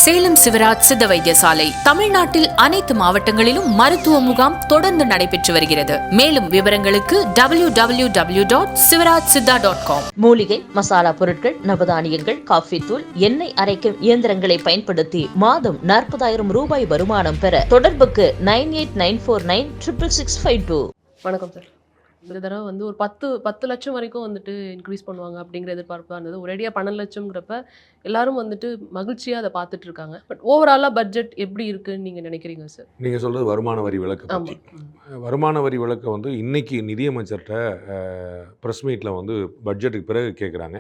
சேலம் சிவராஜ் சித்த வைத்தியசாலை தமிழ்நாட்டில் அனைத்து மாவட்டங்களிலும் மருத்துவ முகாம் தொடர்ந்து நடைபெற்று வருகிறது. மேலும் விவரங்களுக்கு www.sivarajsiddha.com. மூலிகை மசாலா பொருட்கள், நவதானியங்கள், காஃபி தூள், எண்ணெய் அரைக்கும் இயந்திரங்களை பயன்படுத்தி மாதம் 40,000 ரூபாய் வருமானம் பெற தொடர்புக்கு 9894966652. வணக்கம் சார். இந்த தடவை வந்து ஒரு 10 லட்சம் வரைக்கும் வந்துட்டு இன்க்ரீஸ் பண்ணுவாங்க அப்படிங்கிற எதிர்பார்ப்பாக இருந்தது. ஒரேடியாக 12 லட்சம்ங்கிறப்ப எல்லாரும் வந்துட்டு மகிழ்ச்சியாக அதை பார்த்துட்டு இருக்காங்க. பட் ஓவராலாக பட்ஜெட் எப்படி இருக்குன்னு நீங்கள் நினைக்கிறீங்க சார்? நீங்கள் சொல்கிறது வருமான வரி விலக்கு பற்றி. வருமான வரி விலக்கு வந்து இன்றைக்கி நிதியமைச்சர்கிட்ட ப்ரெஸ் மீட்டில் வந்து பட்ஜெட்டுக்கு பிறகு கேட்குறாங்க.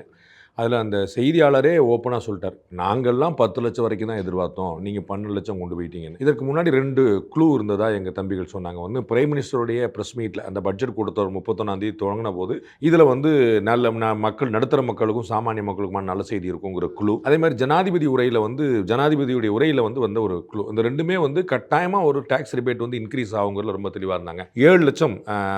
அதில் அந்த செய்தியாளரே ஓப்பனாக சொல்லிட்டார், நாங்கள்லாம் 10 லட்சம் வரைக்கும் தான் எதிர்பார்த்தோம், நீங்கள் 12 லட்சம் கொண்டு போயிட்டீங்கன்னு. இதற்கு முன்னாடி 2 க்ளூ இருந்ததா எங்கள் தம்பிகள் சொன்னாங்க. வந்து பிரைம் மினிஸ்டருடைய ப்ரெஸ் மீட்டில் அந்த பட்ஜெட் கூட்டத்தொடர் 31ஆம் தேதி தொடங்கின போது இதில் வந்து நல்ல மக்கள், நடுத்தர மக்களுக்கும் சாமானிய மக்களுக்குமான நல்ல செய்தி இருக்குங்கிற க்ளூ. அதே மாதிரி ஜனாதிபதியுடைய உரையில் வந்த ஒரு க்ளூ. இந்த ரெண்டுமே வந்து கட்டாயமாக ஒரு டேக்ஸ் ரிபேட் வந்து இன்க்ரீஸ் ஆகுங்கிறதுல ரொம்ப தெளிவாக இருந்தாங்க. 7 லட்சம்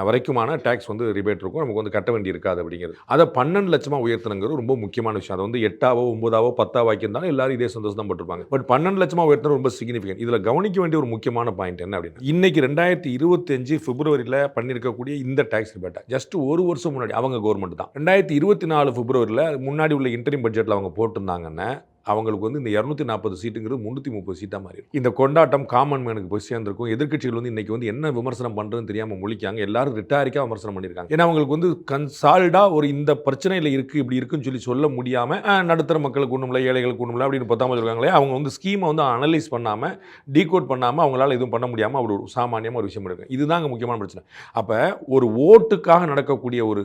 வரைக்குமான டேக்ஸ் வந்து ரிபேட் இருக்கும், நமக்கு வந்து கட்ட வேண்டி இருக்காது அப்படிங்கிறது. அதை 12 லட்சமாக உயர்த்தணுங்கிறது ரொம்ப முக்கியமான விஷயம். அது வந்து 8ஆவோ 9ஆவோ 10ஆவோ ஆக்கியிருந்தாலும் எல்லாரும் இதே சந்தோஷம் தான் பட்டிருப்பாங்க. பட் 12 லட்சமா உயர்த்தணும் ரொம்ப சிக்னிஃபிகன்ட். இதில் கவனிக்க வேண்டிய ஒரு முக்கியமான பாயிண்ட் என்ன அப்படின்னா, இன்னைக்கு 2025 பிப்ரவரியில் பண்ணியிருக்கக்கூடிய இந்த டாக்ஸ் ரிபேட்டை ஜஸ்ட் ஒரு வருஷம் முன்னாடி அவங்க கவர்மெண்ட் தான் 2024 பிப்ரவரியில் முன்னாடி உள்ள இன்டரிம் பட்ஜெட்டில் அவங்க போட்டிருந்தாங்கன்னா அவங்களுக்கு வந்து இந்த 240 சீட்டுங்கிறது 330 சீட்டாக மாறி இந்த கொண்டாட்டம் காமன் மேனுக்கு போய் சேர்ந்திருக்கும். எதிர்க்கட்சிகள் வந்து இன்னைக்கு வந்து என்ன விமர்சனம் பண்ணுறதுன்னு தெரியாமல் முழிக்காங்க. எல்லாரும் ரிட்டாரிக்காக விமர்சனம் பண்ணியிருக்காங்க. ஏன்னா அவங்களுக்கு வந்து கன்சால்டாக ஒரு இந்த பிரச்சனையில் இருக்குது, இப்படி இருக்குன்னு சொல்ல முடியாமல் நடுத்தர மக்களுக்கு ஒன்றும் ஏழைகளுக்கு ஒன்றும் அப்படின்னு பத்தாமல் இருக்காங்களே, அவங்க வந்து ஸ்கீமை வந்து அனலைஸ் பண்ணாமல், டீகோட் பண்ணாமல், அவங்களால எதுவும் பண்ண முடியாமல் அப்படி ஒரு சாமானியமாக ஒரு விஷயம் இருக்குது. இதுதான் அங்கே முக்கியமான பிரச்சனை. அப்போ ஒரு ஓட்டுக்காக நடக்கக்கூடிய ஒரு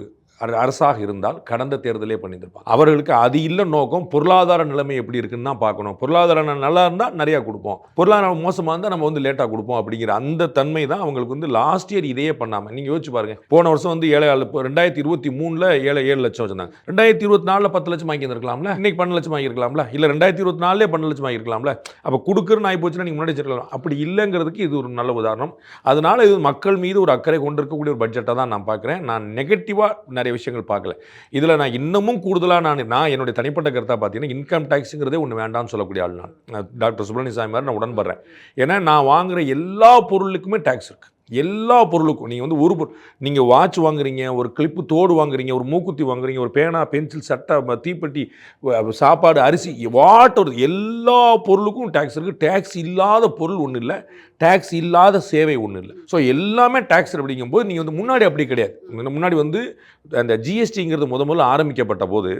அரசாக இருந்தால் கடந்த தேர்தலே பண்ணியிருப்பாங்க. அவர்களுக்கு அது இல்லை நோக்கம், பொருளாதார நிலைமை எப்படி இருக்குன்னு தான் பார்க்கணும். பொருளாதாரம் நல்லா இருந்தால் நிறையா கொடுப்போம், பொருளாதாரம் மோசமாக இருந்தால் நம்ம வந்து லேட்டாக கொடுப்போம் அப்படிங்கிற அந்த தன்மை தான் அவங்களுக்கு வந்து லாஸ்ட் இயர் இதையே பண்ணாமல். நீங்கள் யோசிச்சு பாருங்கள், போன வருஷம் வந்து 2023 7 லட்சம் வச்சிருந்தாங்க. 2024 10 லட்சம் வாங்கியிருக்கலாம்ல, இன்னைக்கு 12 லட்சம் வாங்கியிருக்கலாம்ல, இல்லை 2024 12 லட்சம் வாங்கியிருக்கலாம்ல. அப்போ கொடுக்குறன்னு ஆகி போச்சுன்னா நீங்கள் முன்னாடி வச்சிருக்கலாம். அப்படி இல்லைங்கிறதுக்கு இது ஒரு நல்ல உதாரணம். அதனால இது மக்கள் மீது ஒரு அக்கறை கொண்டிருக்கக்கூடிய ஒரு பட்ஜெட்டாக தான் நான் பார்க்குறேன். நான் நெகட்டிவாக நிறைய விஷயங்கள் பார்க்கல. இதில் நான் இன்னமும் கூடுதலாக நான் என்னுடைய தனிப்பட்ட கருத்தாக பார்த்தீங்கன்னா, இன்கம் டேக்ஸுங்கிறதே ஒன்று வேண்டாம்னு சொல்லக்கூடிய ஆள் நான். டாக்டர் சுப்ரமணிய சாமி மாதிரி நான் உடன்படுறேன். ஏன்னா நான் வாங்குகிற எல்லா பொருளுக்குமே டேக்ஸ் இருக்குது. எல்லா பொருளுக்கும் நீங்கள் வந்து ஒரு நீங்கள் வாட்ச் வாங்குறீங்க, ஒரு கிளிப்பு தோடு வாங்குறீங்க, ஒரு மூக்குத்தி வாங்குறீங்க, ஒரு பேனா, பென்சில், சட்டை, தீப்பெட்டி, சாப்பாடு, அரிசி, எல்லா பொருளுக்கும் டேக்ஸ் இருக்குது. டேக்ஸ் இல்லாத பொருள் ஒன்றும் இல்லை, டேக்ஸ் இல்லாத சேவை ஒன்றும் இல்லை. ஸோ எல்லாமே டேக்ஸ் அப்படிங்கும்போது நீங்கள் வந்து முன்னாடி அப்படி கிடையாது. முன்னாடி வந்து அந்த ஜிஎஸ்டிங்கிறது முதல்ல ஆரம்பிக்கப்பட்ட போது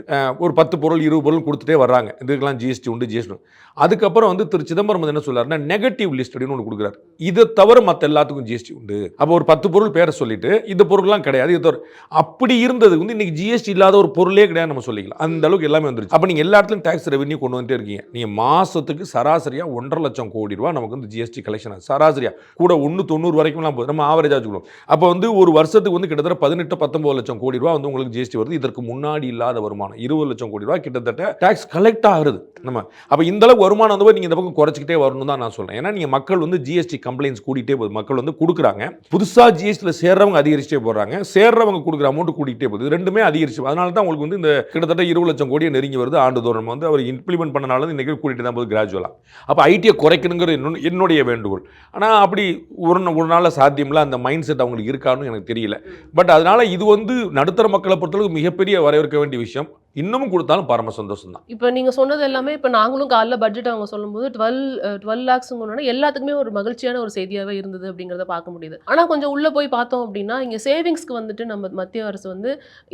ஒரு 10 பொருள் 20 பொருள் கொடுத்துட்டே வர்றாங்க. இதுக்கெல்லாம் ஜிஎஸ்டி உண்டு, ஜிஎஸ்டி. அதுக்கப்புறம் வந்து திரு சிதம்பரம் வந்து என்ன சொல்றாருன்னா, நெகட்டிவ் லிஸ்ட் அப்படின்னு ஒன்று கொடுக்குறாரு. இதை தவிர மற்ற எல்லாத்துக்கும் ஜிஎஸ்டி உண்டு. அப்போ ஒரு 10 பொருள் பேரை சொல்லிட்டு இந்த பொருள்லாம் கிடையாது, இது தவிர அப்படி இருந்தது வந்து இன்னைக்கு ஜிஎஸ்டி இல்லாத ஒரு பொருளே கிடையாது நம்ம சொல்லிக்கலாம். அந்த அளவுக்கு எல்லாமே வந்துருச்சு. அப்போ நீங்கள் எல்லா இடத்துலையும் டேக்ஸ் ரெவென்யூ கொண்டு வந்துட்டே இருக்கீங்க. நீங்கள் மாதத்துக்கு சராசரியாக 1.5 லட்சம் கோடி ரூபா நமக்கு வந்து ஜிஎஸ்டி கலெக்ஷன் சராசரியாக கூட 1.90 வரைக்கும்லாம் போகுது. நம்ம ஆவரேஜாக வச்சுக்கணும். அப்போ வந்து ஒரு வருஷத்துக்கு வந்து கிட்டத்தட்ட 18-19 லட்சம் கோடி ரூபா வந்து உங்களுக்கு ஜிஎஸ்டி வருது. இதற்கு முன்னாடி இல்லாத வருமானம் 20 லட்சம் கோடி ரூபா கிட்டத்தட்ட டேக்ஸ் கலெக்ட் ஆகுது நம்ம. அப்போ இந்த அளவுக்கு வருமானம் வந்து நீங்கள் இந்த பக்கம் குறைச்சிக்கிட்டே வரணும் தான் நான் சொல்றேன். ஏன்னா நீங்கள் மக்கள் வந்து ஜிஎஸ்டி கம்ப்ளைண்ட்ஸ் கூட்டிகிட்டே போகுது, மக்கள் வந்து கொடுக்குறாங்க. புதுசாக ஜிஎஸ்டியில் சேர்றவங்க அதிகரிச்சுட்டே போடுறாங்க, சேர்றவங்க கொடுக்குற அமௌண்ட் கூட்டிகிட்டே போகுது. ரெண்டுமே அதிகரிச்சு. அதனால தான் உங்களுக்கு வந்து இந்த கிட்டத்தட்ட 20 லட்சம் கோடியை நெருங்கி வருது ஆண்டுதோறும். வந்து அவர் இம்ப்ளிமெண்ட் பண்ணனால இன்னைக்கு கூட்டிகிட்டு தான் போகுது கிராஜுவலாக. அப்போ ஐடியை குறைக்கணுங்கிற என்னுடைய வேண்டுகோள். ஆனால் அப்படி ஒரு நாள் சாத்தியமில்ல. அந்த மைண்ட் செட் அவங்களுக்கு இருக்கான்னு எனக்கு தெரியல. பட் அதனால இது வந்து நடுத்தர மக்களை பொறுத்தளவுக்கு மிகப்பெரிய வரவேற்க வேண்டிய விஷயம். இன்னமும் கொடுத்தாலும் பரம சந்தோஷம் தான். இப்போ நீங்கள் சொன்னது எல்லாமே இப்போ நாங்களும் காலைல பட்ஜெட் அவங்க சொல்லும்போது 12 லேக்ஸுங்கன்னா எல்லாத்துக்குமே ஒரு மகிழ்ச்சியான ஒரு செய்தியாகவே இருந்தது அப்படிங்கிறத பார்க்க முடியுது. ஆனால் கொஞ்சம் உள்ளே போய் பார்த்தோம் அப்படின்னா, இங்கே சேவிங்ஸ்க்கு வந்துட்டு நம்ம மத்திய அரசு வந்து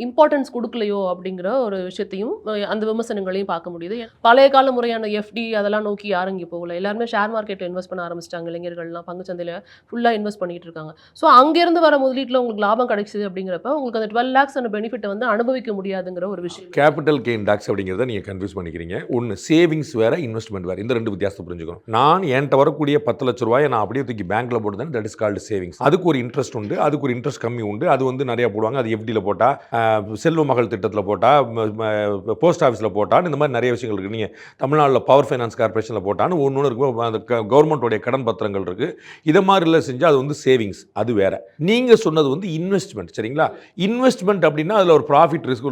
இம்பார்ட்டன்ஸ் கொடுக்கலையோ அப்படிங்கிற ஒரு விஷயத்தையும் அந்த விமர்சனங்களையும் பார்க்க முடியுது. பழைய கால முறையான எஃப்டி அதெல்லாம் நோக்கி யாரும் இங்கே போகல. எல்லாருமே ஷேர் மார்க்கெட்டில் இன்வெஸ்ட் பண்ண ஆரம்பிச்சிட்டாங்க. இளைஞர்கள்லாம் பங்குச்சந்தையில் ஃபுல்லாக இன்வெஸ்ட் பண்ணிட்டு இருக்காங்க. ஸோ அங்கேருந்து வர முதலீட்டில் உங்களுக்கு லாபம் கிடைச்சிது அப்படிங்கிறப்ப உங்களுக்கு அந்த 12 லேக்ஸ் அந்த பெனிஃபிட்டை வந்து அனுபவிக்க முடியாதுங்கிற ஒரு விஷயம். கேபிட்டல் கெயின் டாக்ஸ் அப்படிங்கிறத நீங்கள் கன்ஃபியூஸ் பண்ணிக்கிறீங்க. ஒன்று சேவிங்ஸ் வேறு, இன்வெஸ்ட்மெண்ட் வேறு. இந்த 2 வித்தியாசத்தை புரிஞ்சுக்கணும். நான் என்கிட்ட வரக்கூடிய 10 லட்ச ரூபாயை நான் அப்படியே தூக்கி பேங்க்கில் போட்டுதான், தட் இஸ் கால்டு சேவிங்ஸ். அதுக்கு ஒரு இன்ட்ரெஸ்ட் உண்டு, அதுக்கு ஒரு இன்ட்ரெஸ்ட் கம்மி உண்டு. அது வந்து நிறையா போடுவாங்க. அது எஃப்டியில் போட்டால், செல்வ மகள் திட்டத்தில் போட்டால், போஸ்ட் ஆஃபீஸில் போட்டான்னு இந்த மாதிரி நிறைய விஷயங்கள் இருக்குது. நீங்கள் தமிழ்நாட்டில் பவர் ஃபைனான்ஸ் கார்பரேஷனில் போட்டான்னு ஒன்று இருக்கும். அந்த கவர்மெண்ட்டோடைய கடன் பத்திரங்கள் இருக்குது. இதை மாதிரிலாம் செஞ்சால் அது வந்து சேவிங்ஸ், அது வேறு. நீங்கள் சொன்னது வந்து இன்வெஸ்ட்மெண்ட். சரிங்களா? இன்வெஸ்ட்மெண்ட் அப்படின்னா அதில் ஒரு ப்ராஃபிட் ரிஸ்க்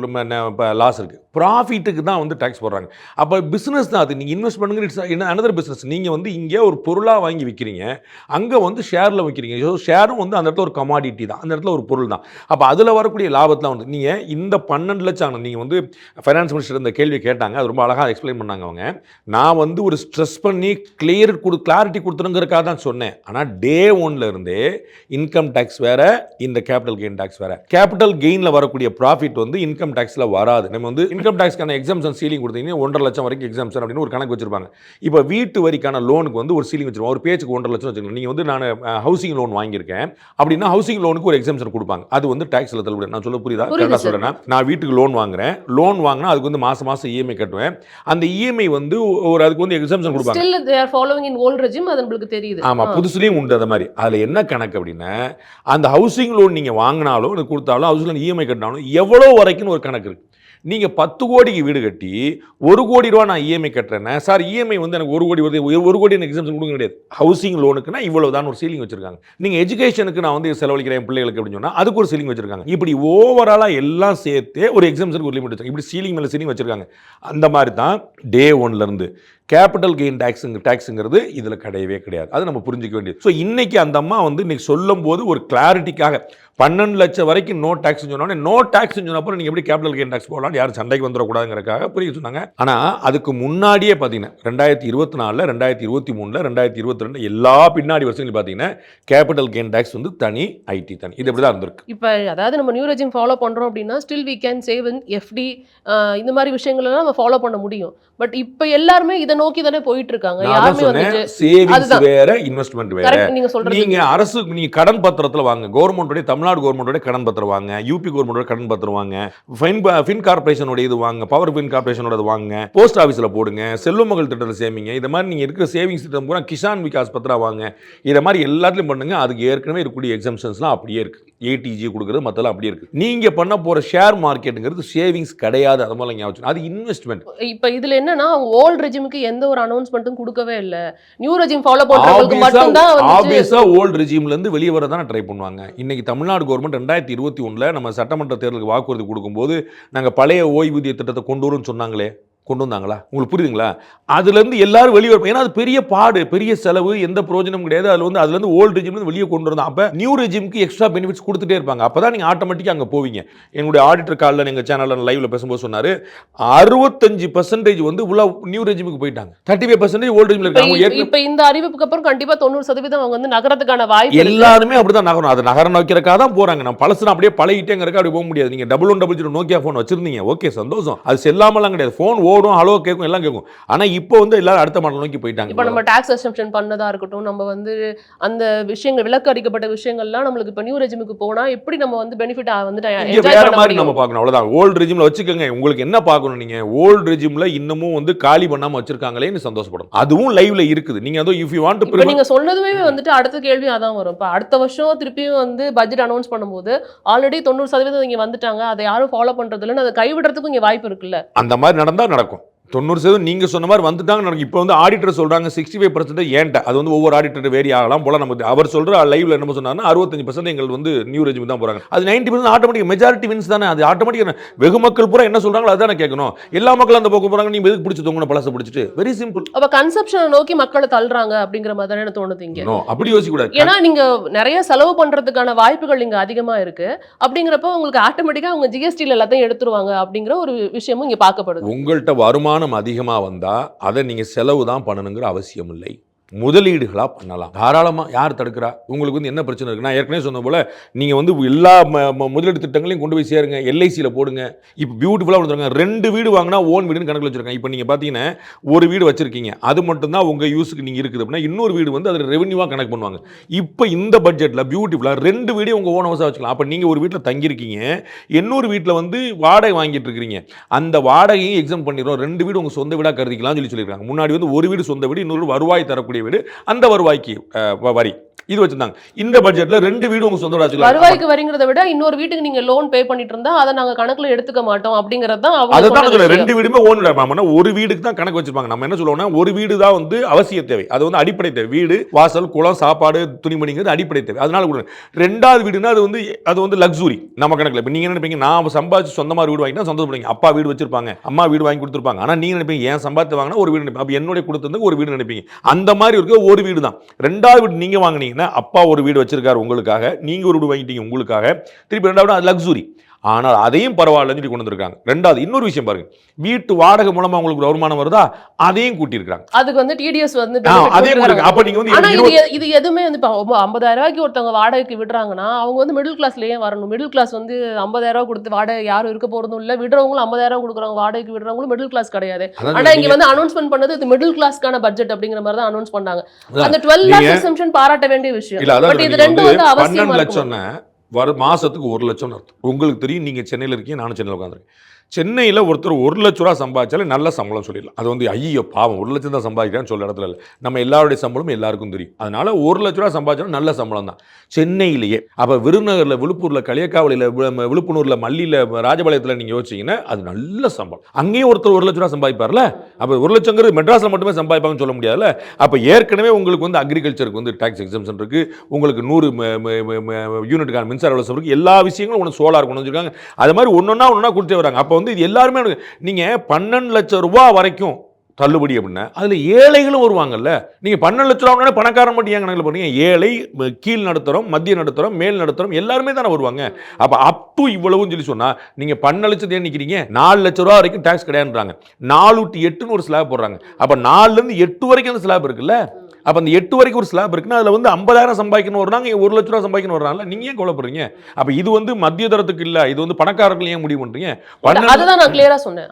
லாஸ் இருக்குது. லாபத்துக்கு, ப்ராஃபிட்டுக்கு தான் வந்து டேக்ஸ் போடுறாங்க. அப்போ பிஸ்னஸ் தான் அது. நீங்கள் இன்வெஸ்ட் பண்ணுங்க, இட்ஸ் அனதர் பிஸ்னஸ். நீங்கள் வந்து இங்கே ஒரு பொருளாக வாங்கி விற்கிறீங்க, அங்கே வந்து ஷேரில் விற்கிறீங்க. ஸோ ஷேரும் வந்து அந்த இடத்துல ஒரு கமாடிட்டி தான், அந்த இடத்துல ஒரு பொருள் தான். அப்போ அதில் வரக்கூடிய லாபத்தில் வந்து நீங்கள் இந்த 12 லட்சம் நீங்கள் வந்து ஃபைனான்ஸ் மினிஸ்டர் இந்த கேள்வி கேட்டாங்க, அது ரொம்ப அழகாக எக்ஸ்பிளைன் பண்ணாங்க அவங்க. நான் வந்து ஒரு ஸ்ட்ரெஸ் பண்ணி கிளாரிட்டி கொடுத்துருங்கிறதுக்காக தான் சொன்னேன். ஆனால் டே 1ல இருந்தே இன்கம் டேக்ஸ் வேற, இந்த கேபிட்டல் கெயின் டேக்ஸ் வேற. கேபிட்டல் கெயினில் வரக்கூடிய ப்ராஃபிட் வந்து இன்கம் டேக்ஸில் வராது. நம்ம வந்து இன்கம் டேக்ஸ்க்கான எக்ஸாம்ஷன் சீலிங் கொடுத்தீங்கன்னா 1.5 லட்சம் வரைக்கும் எக்ஸாம்ஷன் அப்படின்னு ஒரு கணக்கு வச்சிருப்பாங்க. இப்போ வீட்டு வரிக்கான லோனுக்கு வந்து ஒரு சீலிங் வச்சிருவாங்க, ஒரு பேஜுக்கு 1.5 லட்சம் வச்சுக்கணும். நீங்கள் வந்து நான் ஹவுசிங் லோன் வாங்கியிருக்கேன் அப்படின்னா ஹவுசிங் லோனுக்கு ஒரு எக்ஸாம்ஷன் கொடுப்பாங்க, அது வந்து டேக்ஸில் தள்ளுபடி. நான் சொல்ல புரியுதா? கரெக்டாக சொல்றேன்னா, நான் வீட்டுக்கு லோன் வாங்குறேன், லோன் வாங்கினா அதுக்கு வந்து மாசம் இஎம்ஐ கட்டுவேன். அந்த இஎம்ஐ வந்து ஒரு அதுக்கு வந்து எக்ஸாம்ஷன் கொடுப்பாங்க. Still they are following in old regime, அது உங்களுக்கு தெரியுது. ஆமா, புதுசுலயும் உண்டு அந்த மாதிரி. அதுல என்ன கணக்கு அப்படின்னா, அந்த ஹவுசிங் லோன் நீங்க வாங்கினாலும் கொடுத்தாலும் ஹவுசிங் லோன் இஎம்ஐ கட்டினாலும் எவ்வளோ வரைக்கும் ஒரு கணக்கு இருக்கு. நீங்கள் 10 கோடிக்கு வீடு கட்டி 1 கோடி ரூபா நான் இஎம்ஐ கட்டுறேன்னா, சார் இஎம்ஐ வந்து எனக்கு 1 கோடி வருது, 1 கோடி எனக்கு எக்ஸாம்ஷன் கொடுக்க கிடையாது. ஹவுசிங் லோனுக்குன்னா இவ்வளோ தான் ஒரு சீலிங் வச்சிருக்காங்க. நீங்கள் எஜுகேஷனுக்கு நான் வந்து செலவழிக்கிறேன் பிள்ளைகளுக்கு அப்படின்னு சொன்னால் அதுக்கு ஒரு சீலிங் வச்சிருக்காங்க. இப்படி ஓவராலாக எல்லாம் சேர்த்து ஒரு எக்ஸாம்ஷனுக்கு ஒரு லிமிட் வச்சிருக்காங்க. இப்படி சீலிங் மேலே சீலிங் வச்சிருக்காங்க. அந்த மாதிரி தான் டே 1லேருந்து கேபிட்டல் கெயின் டேக்ஸுங்கிறது இதில் கிடையவே கிடையாது. அது நம்ம புரிஞ்சிக்க வேண்டியது. ஸோ இன்னைக்கு அந்த அம்மா வந்து இன்னைக்கு சொல்லும் போது ஒரு கிளாரிட்டிக்காக 12 லட்சம் வரைக்கும் நோ டேக்ஸ் சொன்னோன்னே, நோ டேக்ஸ் சொன்னப்போ நீங்கள் எப்படி கேபிட்டல் கெயின் டேக்ஸ் போடலாம், யாரும் சண்டைக்கு வந்துடக்கூடாதுங்கிறக்காக புரிய சொன்னாங்க. ஆனால் அதுக்கு முன்னாடியே பார்த்தீங்கன்னா 2024, 2023, 2022 எல்லா பின்னாடி வருஷங்களும் பார்த்தீங்கன்னா கேபிட்டல் கெயின் டேக்ஸ் வந்து தனி, ஐடி தனி. இது எப்படி தான் இருந்திருக்கு. இப்போ அதாவது நம்ம நியூ ரெஜிம் ஃபாலோ பண்ணுறோம் அப்படின்னா still we can save in FD, இந்த மாதிரி விஷயங்கள்லாம் நம்ம ஃபாலோ பண்ண முடியும். பட் இப்போ எல்லாருமே இதை நோக்கி தானே போயிட்டு இருக்காங்க. யாருமே வந்து சேவிங்ஸ் வேற, இன்வெஸ்ட்மெண்ட் வேற. நீங்க சொல்றது, நீங்க அரசு நீங்க கடன் பத்திரத்துல வாங்க, கவர்மெண்டோட தமிழ்நாடு கவர்மெண்டோட கடன் பத்திரம் வாங்க, யூபி கவர்மெண்டோட கடன் பத்திரம் வாங்க, ஃபின் கார்பரேஷனோட இது வாங்க, பவர் ஃபின் கார்பரேஷனோட வாங்க, போஸ்ட் ஆஃபீஸில் போடுங்க, செல்வ மகள் திட்டத்தில் சேமிங்க. இந்த மாதிரி நீங்கள் இருக்கிற சேவிங்ஸ் திட்டம் பூரா கிசான் விகாஸ் பத்திரா வாங்க. இதை மாதிரி எல்லாத்துலையும் பண்ணுங்க. அதுக்கு ஏற்கனவே இருக்கக்கூடிய எக்ஸாம்ஷன்ஸ்லாம் அப்படியே இருக்கு. ஏடிஜி கொடுக்குறது மற்றெல்லாம் அப்படியே இருக்கு. நீங்க பண்ண போற ஷேர் மார்க்கெட்டுங்கிறது சேவிங்ஸ் கிடையாது. அது மாதிரி ஞாபகம், அது இன்வெஸ்ட்மெண்ட். இப்போ இதுல என்னன்னா அவங்க ஓல்ட் ரெஜிமுக்கு எந்த ஒரு அனௌன்ஸ்மெண்ட்டும் கொடுக்கவே இல்ல. நியூ ரெஜிம் ஃபாலோ பண்றவங்களுக்கு மட்டும் தான் ஆப்வியஸா ஓல்ட் ரெஜிம்ல இருந்து வெளியே வர தான் ட்ரை பண்ணுவாங்க. இன்னைக்கு தமிழ்நாடு கவர்மெண்ட் 2021 நம்ம சட்டமன்ற தேர்தலுக்கு வாக்குறுதி கொடுக்கும்போது நாங்க பழைய ஓய்வூதிய திட்டத்தை கொண்டு வரும்னு சொன்னாங்களே, கொண்டு வந்தாங்களா? உங்களுக்கு புரியுதுங்களா? அதுலேருந்து எல்லாரும் வெளியே வரும். ஏன்னா அது பெரிய பாடு, பெரிய செலவு, எந்த பிரயோஜனமும் கிடையாது. அதுலேருந்து ஓல்டு ரெஜிம்லேருந்து வெளியே கொண்டு வந்தோம். அப்போ நியூ ரெஜிமுக்கு எக்ஸ்ட்ரா பெனிஃபிட்ஸ் கொடுத்துட்டே இருப்பாங்க. அப்போ தான் நீங்கள் ஆட்டோமேட்டிக்காக அங்கே போவீங்க. என்னுடைய ஆடிட்டர் காலில் எங்கள் சேனலில் லைவில் பேசும்போது சொன்னார், 65% வந்து உள்ள நியூ ரெஜிமுக்கு போயிட்டாங்க, 35% ஓல்டு ரெஜிமில் இருக்காங்க. இப்போ இந்த அறிவிப்புக்கு அப்புறம் கண்டிப்பாக 90% அவங்க வந்து நகரத்துக்கான வாய்ப்பு. எல்லாருமே அப்படி தான் நகரம். அது நகரம் நோக்கிறக்காக தான் போகிறாங்க. நம்ம பழசு அப்படியே பழகிட்டேங்கிறக்க அப்படி போக முடியாது. நீங்கள் 1100 நோக்கியா ஃபோன் வச்சிருந்தீங்க, ஓகே சந்தோஷம், அது செல்லாமலாம் கிடையாது. ஃபோன் ஹலோ கேட்கும், எல்லாம் கேட்கும். ஆனா இப்போ வந்து எல்லாரும் அடுத்த மாடல் நோக்கி போயிட்டாங்க. இப்போ நம்ம டாக்ஸ் அசம்ப்ஷன் பண்ணதா இருக்கட்டும், நம்ம வந்து அந்த விஷயங்கள் விலக்கு அளிக்கப்பட்ட விஷயங்கள்லாம் நம்மளுக்கு இப்போ நியூ ரெஜிமுக்கு போனா எப்படி நம்ம வந்து பெனிஃபிட் வந்து வேற மாதிரி நம்ம பார்க்கணும். அவ்வளவுதான். ஓல்டு ரெஜிம்ல வச்சுக்கோங்க. உங்களுக்கு என்ன பார்க்கணும், நீங்க ஓல்டு ரெஜிம்ல இன்னமும் வந்து காலி பண்ணாம வச்சிருக்காங்களேன்னு சந்தோஷப்படும். அதுவும் லைவ்ல இருக்குது. நீங்க அதோ இஃப் யூ வாண்ட் டு, நீங்க சொன்னதுமே வந்துட்டு அடுத்த கேள்வி அதான் வரும். இப்போ அடுத்த வருஷம் திருப்பியும் வந்து பட்ஜெட் அனௌன்ஸ் பண்ணும்போது ஆல்ரெடி 90% இங்க வந்துட்டாங்க, அதை யாரும் ஃபாலோ பண்றது இல்லைன்னு அதை கைவிடுறதுக்கும் இங்க வாய்ப்பு இருக்குல்ல. அந்த மாதிரி நடந்தா நடக்கும். 90% நீங்க சொன்ன மாதிரி வந்துட்டாங்க நடக்கும். இப்போ வந்து ஆடிட்டர் சொல்றாங்க 65% ஏன்ட்ட. அது வந்து ஒவ்வொரு ஆடிட்டர் வேரி ஆகலாம் போல. நமக்கு அவர் சொல்ற லைவ்ல என்ன சொன்னாருன்னா 65% எங்களுக்கு வந்து நியூ ரெஜிம் தான் போறாங்க. அது 90% ஆட்டோமேட்டிக் மெஜாரிட்டி வின்ஸ் தானே. அது ஆட்டோமேட்டிக் வெகு மக்கள் பூரா என்ன சொல்றாங்களோ அதானே கேட்கணும். எல்லா மக்களும் அந்த பக்கம் போறாங்க, நீங்க எதுக்கு பிடிச்சி தொங்கன பழச பிடிச்சிட்டு. Very simple. அப்ப கன்செப்ஷனை நோக்கி மக்களை தள்ளுறாங்க அப்படிங்கிற மாதிரி தானே தோணுது இங்க. அப்படி யோசிக்க கூடாது. ஏன்னா நீங்க நிறைய செலவு பண்றதுக்கான வாய்ப்புகள் இங்க அதிகமா இருக்கு. அப்படிங்கிறப்ப உங்களுக்கு ஆட்டோமேட்டிக்கா அவங்க ஜிஎஸ்டில எல்லாத்தையும் எடுத்துருவாங்க அப்படிங்கிற ஒரு விஷயமும் இங்க பார்க்கப்படுது. உங்கள்கிட்ட வருமானம் அதிகமா அதை நீங்க செலவு தான் பண்ணணுங்கிற அவசியம் இல்லை. முதலீடுகளா பண்ணலாம் தாராளமாக. யார் தடுக்கிறா? உங்களுக்கு வந்து என்ன பிரச்சனை இருக்கு? நான் ஏற்கனவே சொன்ன போல நீங்கள் வந்து எல்லா முதலீடு திட்டங்களையும் கொண்டு போய் சேருங்க. எல்ஐசியில் போடுங்க. இப்போ பியூட்டிஃபுல்லாக வந்துருங்க. 2 வீடு வாங்கினா ஓன் வீடுன்னு கணக்கில் வச்சிருக்காங்க. இப்போ நீங்கள் பார்த்தீங்கன்னா ஒரு வீடு வச்சிருக்கீங்க, அது மட்டும்தான் உங்கள் யூஸுக்கு நீங்கள் இருக்குது அப்படின்னா இன்னொரு வீடு வந்து அதில் ரெவன்யூவாக கணக்கு பண்ணுவாங்க. இப்போ இந்த பட்ஜெட்டில் பியூட்டிஃபுல்லாக 2 வீடு உங்கள் ஓன் ஹவுஸாக வச்சுக்கலாம். அப்போ நீங்கள் ஒரு வீட்டில் தங்கியிருக்கீங்க, இன்னொரு வீட்டில் வந்து வாடகை வாங்கிட்டு இருக்கிறீங்க. அந்த வாடகையும் எக்ஸாம் பண்ணிடுறோம். 2 வீடு உங்கள் சொந்த வீடாக கருதிக்கலாம்னு சொல்லியிருக்காங்க. முன்னாடி வந்து ஒரு வீடு சொந்த வீடு, இன்னொரு வருவாய் தரக்கூடிய வீடு, அந்த வருவாய்க்கு வரி. இது வச்சிருந்தாங்க. இந்த பட்ஜெட்ல 2 வீடு உங்க சொந்த வீடா வருவாய்க்கு வரிங்கிறத விட இன்னொரு வீட்டுக்கு நீங்க லோன் பே பண்ணிட்டு இருந்தா அதை நாங்க கணக்குல எடுத்துக்க மாட்டோம் அப்படிங்கறது தான் அவங்க அதான் சொன்ன சொல்றேன். விஷயம். 2 வீடுமே ஓன் வீடு. ஒரு வீடுக்கு தான் கணக்கு வச்சிருப்பாங்க. நம்ம என்ன சொல்லுவோம்னா ஒரு வீடு தான் வந்து அவசிய தேவை, அது வந்து அடிப்படை தேவை. வீடு, வாசல், குளம், சாப்பாடு, துணிமணிங்கிறது அடிப்படை தேவை. அதனால கூட 2வது வீடுனா அது வந்து லக்ஸுரி நம்ம கணக்குல. இப்போ நீங்க என்ன நினைப்பீங்க, நான் சம்பாதிச்சு சொந்தமா வீடு வாங்கினா சந்தோஷப்படுவீங்க. அப்பா வீடு வச்சிருப்பாங்க, அம்மா வீடு வாங்கி கொடுத்துருப்பாங்க. ஆனா நீங்க நினைப்பீங்க ஏன் சம்பாதித்து வாங்கினா ஒரு வீடு நினைப்பீங்க. அப்ப என்னுடைய கொடுத்தது ஒரு வீடு நினைப்பீங்க. அந்த மாதிரி இருக்க ஒரு வீடு தான். 2வது வீடு நீங்க வாங்குனீங்கன்னா அப்பா ஒரு வீடு வச்சிருக்காரு உங்களுக்காக, நீங்க ஒரு வீடு வாங்கிட்டீங்க உங்களுக்காக, திருப்பி 2வது அது லக்ஸுரி. ஆனால் அதையும் பரவாயில்லன்னு சொல்லி கொண்டு வந்திருக்காங்க. 2வது இன்னொரு விஷயம் பாருங்க, வீட்டு வாடகை மூலமா உங்களுக்கு வருமானம் வருதா, அதையும் கூட்டியிருக்காங்க. அதுக்கு வந்து டிடிஎஸ் வந்து அதே கொடுங்க. அப்ப நீங்க வந்து ஆனா இது எதுவுமே வந்து 50,000 ரூபாய்க்கு ஒருத்தவங்க வாடகைக்கு விடுறாங்கன்னா அவங்க வந்து மிடில் கிளாஸ்லயே வரணும். மிடில் கிளாஸ் வந்து 50,000 ரூபாய் கொடுத்து வாடகை யாரும் இருக்க போறதும் இல்ல, விடுறவங்களும் 50,000 கொடுக்குறவங்க வாடகைக்கு விடுறவங்களும் மிடில் கிளாஸ் கிடையாது. ஆனா இங்க வந்து அனௌன்ஸ்மெண்ட் பண்ணது இது மிடில் கிளாஸ்க்கான பட்ஜெட் அப்படிங்கிற மாதிரி தான் அனௌன்ஸ் பண்ணாங்க. அந்த 12 lakh எக்ஸம்ஷன் பாராட்ட வேண்டிய விஷயம். பட் இது ரெண்டும் வந்து அவசியமா 12 லட்சம்னா மாசத்துக்கு 1 லட்சம் அர்த்தம். உங்களுக்கு தெரியும், நீங்க சென்னையில இருக்கீங்க, நானும் சென்னையில் உட்காந்துருக்கேன். சென்னையில் ஒருத்தர் 1 லட்ச ரூபா சம்பாதிச்சாலே நல்ல சம்பளம் சொல்லிடலாம். அது வந்து ஐயோ பாவம் 1 லட்சம் தான் சம்பாதிக்கிறான்னு சொல்ல இடத்துல இல்லை. நம்ம எல்லாருடைய சம்பளமும் எல்லாருக்கும் தெரியும். அதனால 1 லட்ச ரூபா சம்பாதிச்சாலும் நல்ல சம்பளம் தான் சென்னையிலேயே. அப்போ விருதுநகரில், விழுப்புரில், களியக்காவலியில், விழுப்புணூரில், மல்லியில், ராஜபாளையத்தில் நீங்கள் யோசிச்சிங்கன்னா அது நல்ல சம்பளம். அங்கேயும் ஒருத்தர் 1 லட்ச ரூபா சம்பாதிப்பார்ல. அப்போ 1 லட்சங்கிறது மெட்ராஸில் மட்டுமே சம்பாதிப்பாங்கன்னு சொல்ல முடியாதுல்ல. அப்போ ஏற்கனவே உங்களுக்கு வந்து அக்ரிகல்ச்சருக்கு வந்து டேக்ஸ் எக்ஸம்ஷன் இருக்குது, உங்களுக்கு 100 யூனிட்டுக்கான மின்சார இலவசம் இருக்குது, எல்லா விஷயங்களும் ஒன்று சோலார் கொண்டு வந்திருக்காங்க. அது மாதிரி ஒன்றொன்னா கொடுத்து வராங்க. அப்போ வந்து இது எல்லாருமே நீங்க 12 லட்சம் ரூபாய் வரைக்கும் தள்ளுபடி அப்படின்னா அதுல ஏழைகளும் வருவாங்கல்ல. நீங்க 12 லட்ச ரூபாய் பணக்காரன் மட்டும் ஏன் கணக்கில் போறீங்க? ஏழை, கீழ் நடுத்தரம், மத்திய நடுத்தரம், மேல் நடுத்தரம் எல்லாருமே தானே வருவாங்க. அப்ப அப் டு இவ்வளவுன்னு சொல்லி சொன்னா நீங்க 12 லட்சத்தை ஏன் நிக்கிறீங்க? 4 லட்ச ரூபாய் வரைக்கும் டாக்ஸ் கிடையாதுன்றாங்க. 4 to 8ன்னு ஒரு ஸ்லாப் போடுறாங்க. அப்ப 4ல இருந்து 8 வரைக்கும் அந்த ஸ்லாப் இருக்குல்ல. அப்ப அந்த 8 வரைக்கும் ஒரு ஸ்லாப் இருக்குன்னா அதுல வந்து 50,000 சம்பாதிக்கணும் வர்றாங்க, 1 லட்ச ரூபாய் சம்பாதிக்கணும் வர்றாங்க. நீங்க ஏன் கவலைப்படுறீங்க? அப்ப இது வந்து மத்திய தரத்துக்கு இல்ல, இது வந்து பணக்காரர்கள் ஏன் முடிவு பண்றீங்க? அதுதான் நான் கிளியரா சொன்னேன்.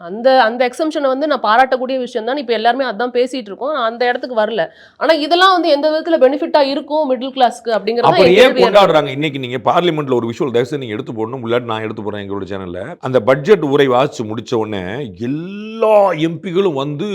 அந்த எக்ஸம்ஷனை வந்து நான் பாராட்டக்கூடிய விஷயம் தான். இப்ப எல்லாருமே அதான் பேசிட்டு இருக்கோம். நான் அந்த இடத்துக்கு வரல. ஆனா இதெல்லாம் வந்து எந்த விதத்துல பெனிஃபிட்டா இருக்கும் மிடில் கிளாஸ்க்கு அப்படிங்கறது ஏன் கொண்டாடுறாங்க? இன்னைக்கு நீங்க பார்லிமெண்ட்ல ஒரு விஷுவல் தயவுசெய்து நீங்க எடுத்து போடணும். முன்னாடி நான் எடுத்து போறேன் எங்களோட சேனல்ல. அந்த பட்ஜெட் உரை வாசிச்சு முடிச்ச உடனே எல்லா எம்பிகளும் வந்து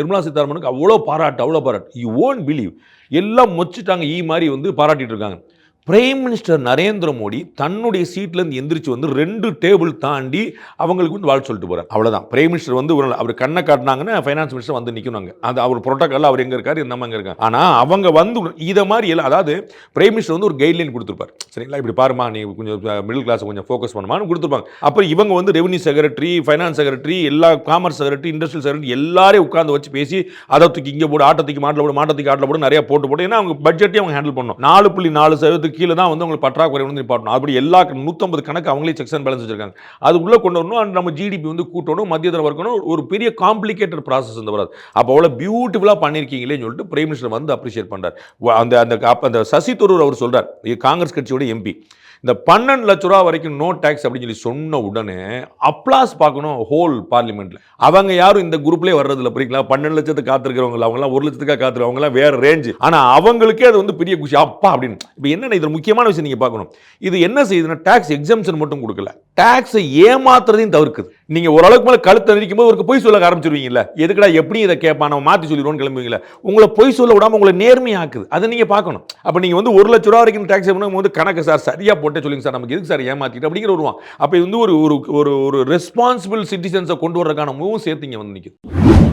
நிர்மலா சீதாராமனுக்கு அவ்வளவு பாராட்டு. யூ ஓன்ட் பிலீவ், எல்லாம் மொச்சிட்டாங்க, மாதிரி வந்து பாராட்டிட்டு இருக்காங்க. பிரைம் மினிஸ்டர் நரேந்திர மோடி தன்னுடைய சீட்லேருந்து எந்திரிச்சு வந்து 2 டேபிள் தாண்டி அவங்களுக்கு வந்து வாழ்த்து சொல்லிட்டு போறாரு. அவ்வளோதான். பிரைம் மினிஸ்டர் வந்து அவர் கண்ணை காட்டினாங்கன்னா ஃபைனான்ஸ் மினிஸ்டர் வந்து நிற்கணுங்க. அது அவர் புரோட்டோக்கால், அவர் எங்கே இருக்காரு, நம்ம எங்கே இருக்காங்க. ஆனால் அவங்க வந்து இதை மாதிரி எல்லாம், அதாவது பிரைம் மினிஸ்டர் வந்து ஒரு கைட்லைன் கொடுத்துருப்பார். சரிங்களா, இப்படி பாருமா, நீ கொஞ்சம் மிடில் கிளாஸ் கொஞ்சம் ஃபோக்கஸ் பண்ணுமான்னு கொடுத்துருப்பாங்க. அப்புறம் இவங்க வந்து ரெவன்யூ செக்ரட்டரி, ஃபைனான்ஸ் செக்ரட்டரி, எல்லா காமர்ஸ் செக்ரட்டரி, இண்டஸ்ட்ரியல் செக்ரட்டரி எல்லாரையும் உட்காந்து வச்சு பேசி அதை தூக்கி இங்கே போடு, ஆட்டத்துக்கு மாட்டில் போடு, மாட்டத்துக்கு ஆட்டில் போடு, நிறைய போட்டு ஏன்னா அவங்க பட்ஜெட்டையும் அவங்க ஹேண்டில் பண்ணணும். 4.4% கீழே தான் வந்து உங்களுக்கு பற்றாக்குறை வந்து நிப்பாட்டணும். அப்படி எல்லா 150 கணக்கு அவங்களே செக்ஸ் அண்ட் பேலன்ஸ் வச்சிருக்காங்க. அது உள்ள கொண்டு வரணும். அண்ட் நம்ம ஜிடிபி வந்து கூட்டணும், மத்திய தரம் இருக்கணும். ஒரு பெரிய காம்ப்ளிகேட்டட் ப்ராசஸ் இந்த வராது. அப்போ அவ்வளோ பியூட்டிஃபுல்லாக பண்ணியிருக்கீங்களேன்னு சொல்லிட்டு பிரைம் மினிஸ்டர் வந்து அப்ரிஷியேட் பண்ணுறார். அந்த சசி தரூர் அவர் சொல்றார், காங்கிரஸ் கட்சியோட எம்பி, இந்த 12 லட்ச ரூபா வரைக்கும் நோ டாக்ஸ் அப்படின்னு சொல்லி சொன்ன உடனே அப்ளாஸ் பார்க்கணும் ஹோல் பார்லிமெண்ட்ல. அவங்க யாரும் இந்த குரூப்லேயே வர்றதில்ல, புரியுங்களா? 12 லட்சத்துக்கு காத்திருக்கிறவங்க, அவங்களாம் 1 லட்சத்துக்காக காத்திருக்க, அவங்களாம் வேற ரேஞ்சு. ஆனால் அவங்களுக்கே அது வந்து பெரிய குஷி, அப்பா அப்படின்னு. இப்போ என்னென்ன இதில் முக்கியமான விஷயம் நீங்கள் பார்க்கணும், இது என்ன செய்யுதுன்னா டாக்ஸ் எக்ஸம்ஷன் மட்டும் கொடுக்கல, டாக்ஸை ஏமாத்துறதையும் தவிர்க்குது. நீங்க ஓரளவுக்கு மேலே கழுத்தை நிற்கும் போது ஒரு பொய் சொல்ல ஆரம்பிச்சிருவீங்கல்ல, எதுக்கடா எப்படி இதை கேட்பான், நம்ம மாற்றி சொல்லிடுவோம்னு கிளம்புவீங்களா? உங்களை பொய் சொல்ல விடாமல் உங்களை நேர்மையாக்குது. அதை நீங்கள் பார்க்கணும். அப்போ நீங்கள் வந்து 1 லட்ச ரூபா வரைக்கும் டாக்ஸ் பண்ணும்போது கணக்கு சார் சரியா போட்டு சொல்லுங்க சார், நமக்கு எதுக்கு சார் ஏமாத்திட்டு அப்படிங்கிற வருவான். அப்போ வந்து ஒரு ரெஸ்பான்சிபிள் சிட்டிசன்ஸை கொண்டு வரதுக்கான மூவும் சேர்த்து இங்கே வந்து நிற்குது.